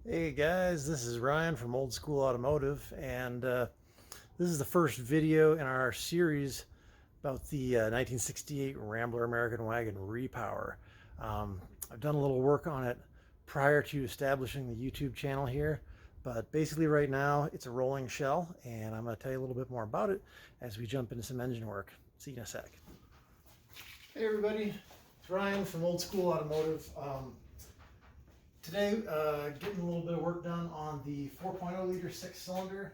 Hey guys, this is Ryan from Old School Automotive, and this is the first video in our series about the 1968 Rambler American Wagon Repower. I've done a little work on it prior to establishing the YouTube channel here, but basically right now it's a rolling shell, and I'm going to tell you a little bit more about it as we jump into some engine work. See you in a sec. Hey everybody, it's Ryan from Old School Automotive. Today, getting a little bit of work done on the 4.0 liter 6-cylinder.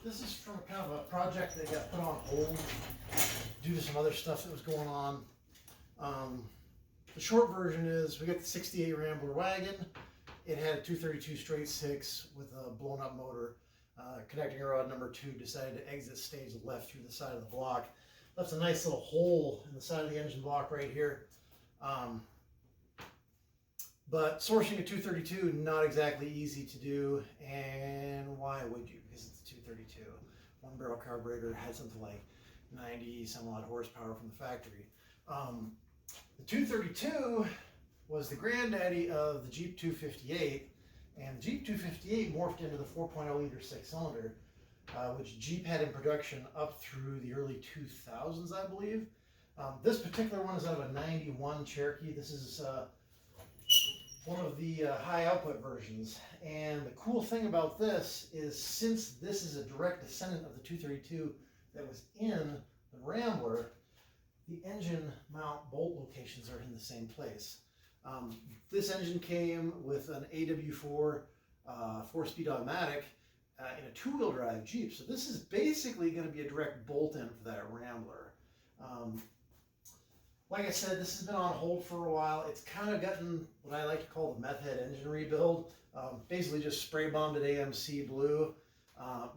This is from kind of a project that got put on hold due to some other stuff that was going on. The short version is we got the 68 Rambler wagon. It had a 232 straight six with a blown up motor. Connecting rod number 2 decided to exit stage left through the side of the block. Left a nice little hole in the side of the engine block right here. But sourcing a 232, not exactly easy to do, and why would you? Because it's a 232. One barrel carburetor had something like 90 some odd horsepower from the factory. The 232 was the granddaddy of the Jeep 258, and the Jeep 258 morphed into the 4.0 liter 6-cylinder, which Jeep had in production up through the early 2000s, I believe. This particular one is out of a 91 Cherokee. This is one of the high output versions. And the cool thing about this is, since this is a direct descendant of the 232 that was in the Rambler, the engine mount bolt locations are in the same place. This engine came with an AW4 4-speed automatic in a 2-wheel drive Jeep. So this is basically going to be a direct bolt-in for that Rambler. Like I said, this has been on hold for a while. It's kind of gotten what I like to call the meth head engine rebuild. Basically just spray bombed at AMC blue.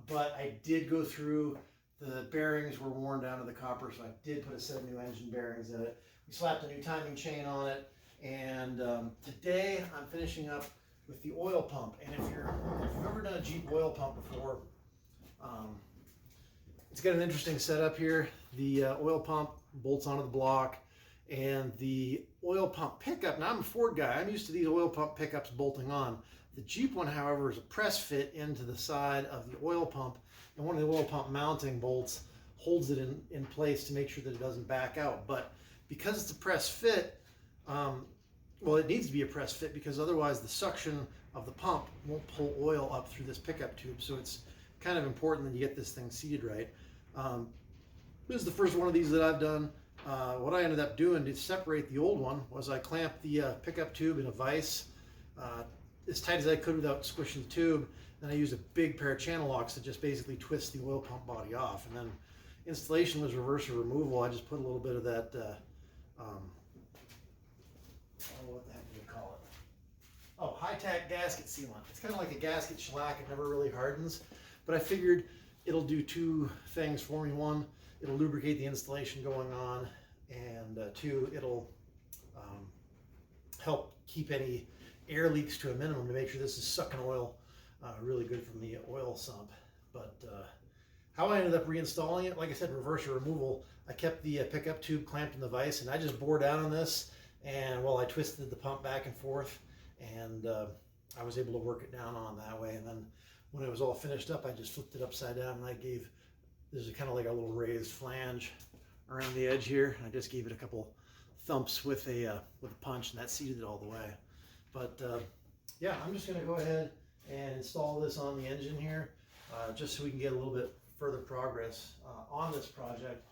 But I did go through, the bearings were worn down to the copper, so I did put a set of new engine bearings in it. We slapped a new timing chain on it. And today I'm finishing up with the oil pump. And if you've ever done a Jeep oil pump before, it's got an interesting setup here. The oil pump bolts onto the block. And the oil pump pickup, now I'm a Ford guy, I'm used to these oil pump pickups bolting on. The Jeep one, however, is a press fit into the side of the oil pump, and one of the oil pump mounting bolts holds it in place to make sure that it doesn't back out. But because it's a press fit, well, it needs to be a press fit because otherwise the suction of the pump won't pull oil up through this pickup tube. So it's kind of important that you get this thing seated right. This is the first one of these that I've done. What I ended up doing to separate the old one was I clamped the pickup tube in a vise as tight as I could without squishing the tube. Then I used a big pair of channel locks to just basically twist the oil pump body off. And then installation was reverse or removal. I just put a little bit of that, what the heck do you call it? Oh, high-tack gasket sealant. It's kind of like a gasket shellac. It never really hardens. But I figured it'll do two things for me. One, it'll lubricate the installation going on, and two, it'll help keep any air leaks to a minimum to make sure this is sucking oil really good from the oil sump. But how I ended up reinstalling it, like I said, reverse or removal, I kept the pickup tube clamped in the vise, and I just bore down on this, and well, I twisted the pump back and forth, and I was able to work it down on that way. And then when it was all finished up, I just flipped it upside down, and I gave, there's kind of like a little raised flange around the edge here. I just gave it a couple thumps with a punch, and that seated it all the way. But yeah, I'm just going to go ahead and install this on the engine here, just so we can get a little bit further progress on this project.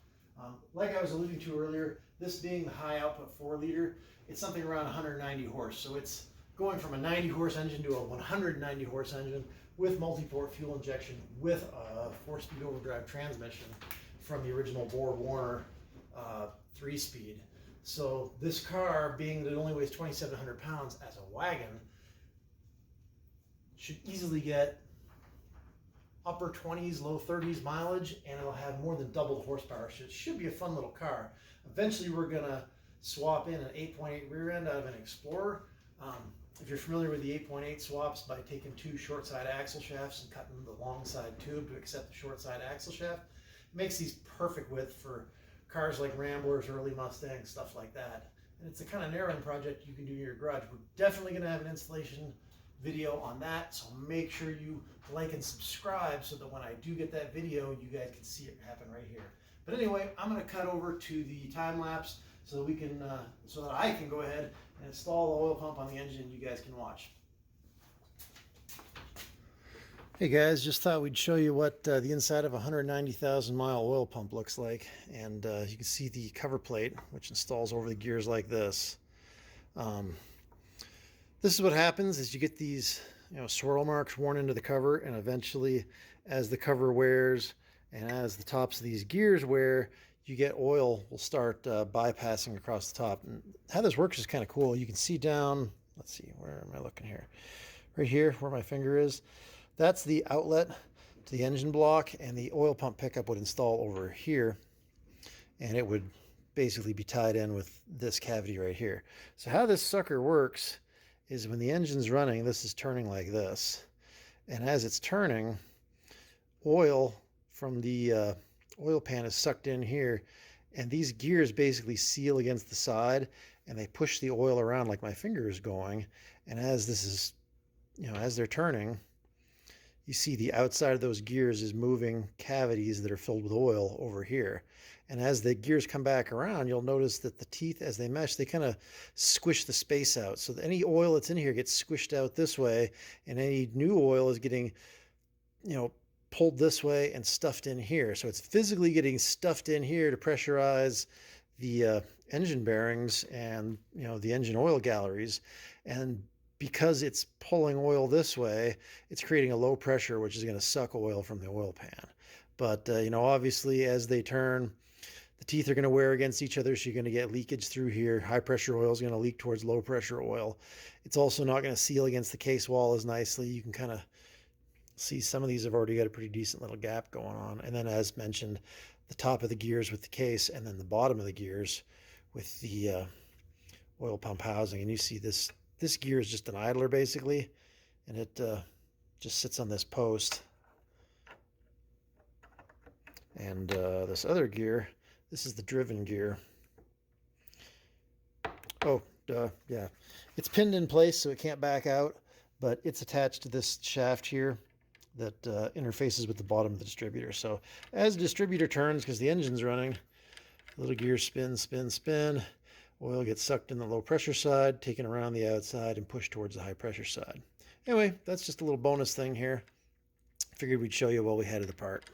Like I was alluding to earlier, this being the high output 4-liter, it's something around 190 horse. So it's going from a 90 horse engine to a 190 horse engine with multi-port fuel injection with a 4-speed overdrive transmission from the original Borg Warner 3-speed. So this car, being that it only weighs 2,700 pounds as a wagon, should easily get upper 20s, low 30s mileage, and it'll have more than double the horsepower. So it should be a fun little car. Eventually we're gonna swap in an 8.8 rear end out of an Explorer. If you're familiar with the 8.8 swaps, by taking 2 short side axle shafts and cutting the long side tube to accept the short side axle shaft, it makes these perfect width for cars like Ramblers, early Mustangs, stuff like that. And it's the kind of narrowing project you can do in your garage. We're definitely going to have an installation video on that. So make sure you like and subscribe so that when I do get that video, you guys can see it happen right here. But anyway, I'm going to cut over to the time lapse so that we can, so that I can go ahead and install the oil pump on the engine and you guys can watch. Hey guys, just thought we'd show you what the inside of a 190,000 mile oil pump looks like. And you can see the cover plate, which installs over the gears like this. This is what happens is you get these swirl marks worn into the cover, and eventually as the cover wears and as the tops of these gears wear, you get oil will start bypassing across the top. And how this works is kind of cool. You can see down, let's see, where am I looking here? Right here where my finger is. That's the outlet to the engine block, and the oil pump pickup would install over here, and it would basically be tied in with this cavity right here. So how this sucker works is when the engine's running, this is turning like this, and as it's turning, oil from the oil pan is sucked in here, and these gears basically seal against the side, and they push the oil around like my finger is going. And as this is, as they're turning, you see the outside of those gears is moving cavities that are filled with oil over here. And as the gears come back around, you'll notice that the teeth, as they mesh, they kind of squish the space out. So that any oil that's in here gets squished out this way, and any new oil is getting, pulled this way and stuffed in here. So it's physically getting stuffed in here to pressurize the engine bearings and, the engine oil galleries. And because it's pulling oil this way, it's creating a low pressure, which is going to suck oil from the oil pan. But, obviously as they turn, the teeth are going to wear against each other, so you're going to get leakage through here. High pressure oil is going to leak towards low pressure oil. It's also not going to seal against the case wall as nicely. You can kind of see some of these have already got a pretty decent little gap going on. And then, as mentioned, the top of the gears with the case, and then the bottom of the gears with the oil pump housing. And you see this gear is just an idler basically, and it just sits on this post. And this other gear, this is the driven gear. Oh, yeah. It's pinned in place so it can't back out, but it's attached to this shaft here that interfaces with the bottom of the distributor. So as the distributor turns, because the engine's running, the little gear spin, spin, spin. Oil gets sucked in the low pressure side, taken around the outside, and pushed towards the high pressure side. Anyway, that's just a little bonus thing here. Figured we'd show you while we had it apart.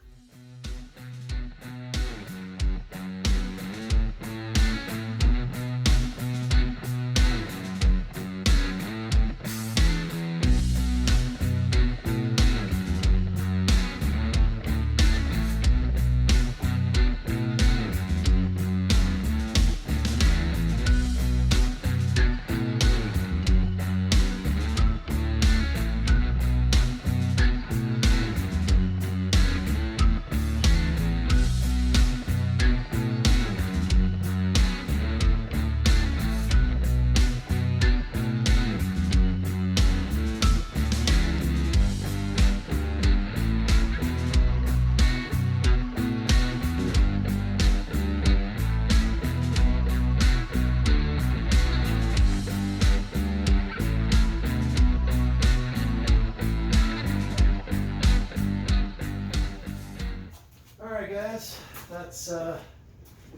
That's a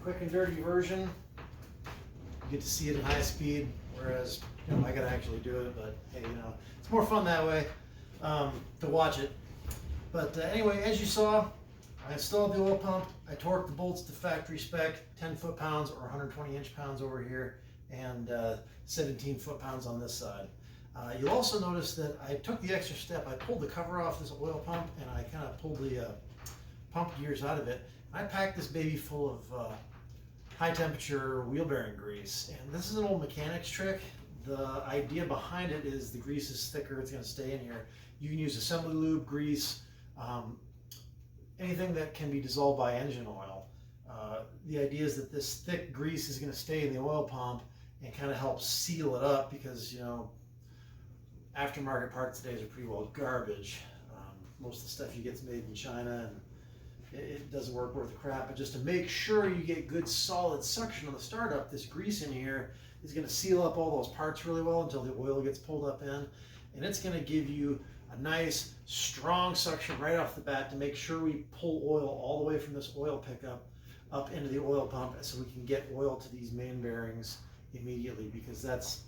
quick and dirty version. You get to see it in high speed, whereas I gotta actually do it, but hey, it's more fun that way to watch it. But anyway, as you saw, I installed the oil pump. I torqued the bolts to factory spec, 10 foot-pounds or 120 inch-pounds over here, and 17 foot-pounds on this side. You'll also notice that I took the extra step. I pulled the cover off this oil pump, and I kind of pulled the pump gears out of it. I packed this baby full of high temperature wheel bearing grease, and this is an old mechanic's trick. The idea behind it is the grease is thicker, it's going to stay in here. You can use assembly lube, grease, anything that can be dissolved by engine oil. The idea is that this thick grease is going to stay in the oil pump and kind of help seal it up, because aftermarket parts today are pretty well garbage. Most of the stuff you get is made in China, and it doesn't work worth a crap. But just to make sure you get good solid suction on the startup, this grease in here is going to seal up all those parts really well until the oil gets pulled up in. and it's going to give you a nice strong suction right off the bat to make sure we pull oil all the way from this oil pickup up into the oil pump so we can get oil to these main bearings immediately, because that's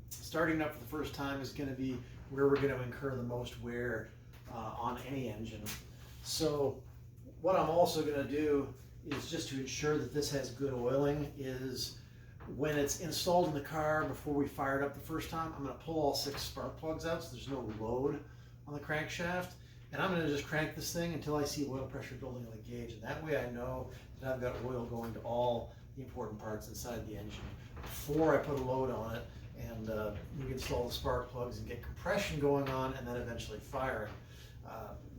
starting up for the first time is going to be where we're going to incur the most wear on any engine. So what I'm also going to do is, just to ensure that this has good oiling, is when it's installed in the car, before we fire it up the first time, I'm going to pull all 6 spark plugs out so there's no load on the crankshaft, and I'm going to just crank this thing until I see oil pressure building on the gauge, and that way I know that I've got oil going to all the important parts inside the engine before I put a load on it, and we can install the spark plugs and get compression going on, and then eventually firing.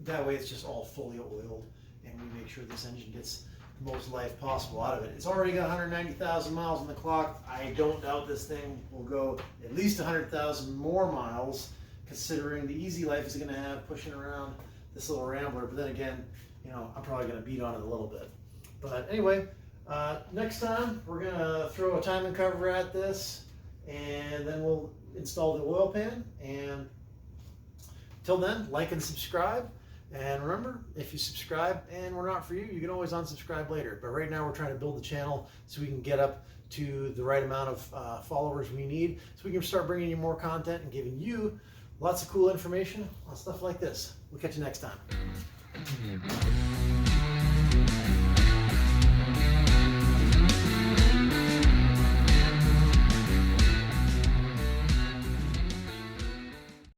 That way it's just all fully oiled, and we make sure this engine gets the most life possible out of it. It's already got 190,000 miles on the clock. I don't doubt this thing will go at least 100,000 more miles, considering the easy life it's going to have pushing around this little Rambler. But then again, you know, I'm probably going to beat on it a little bit. But anyway, next time we're going to throw a timing cover at this, and then we'll install the oil pan. And till then, like and subscribe. And remember, if you subscribe and we're not for you, you can always unsubscribe later. But right now we're trying to build the channel so we can get up to the right amount of followers we need, so we can start bringing you more content and giving you lots of cool information on stuff like this. We'll catch you next time.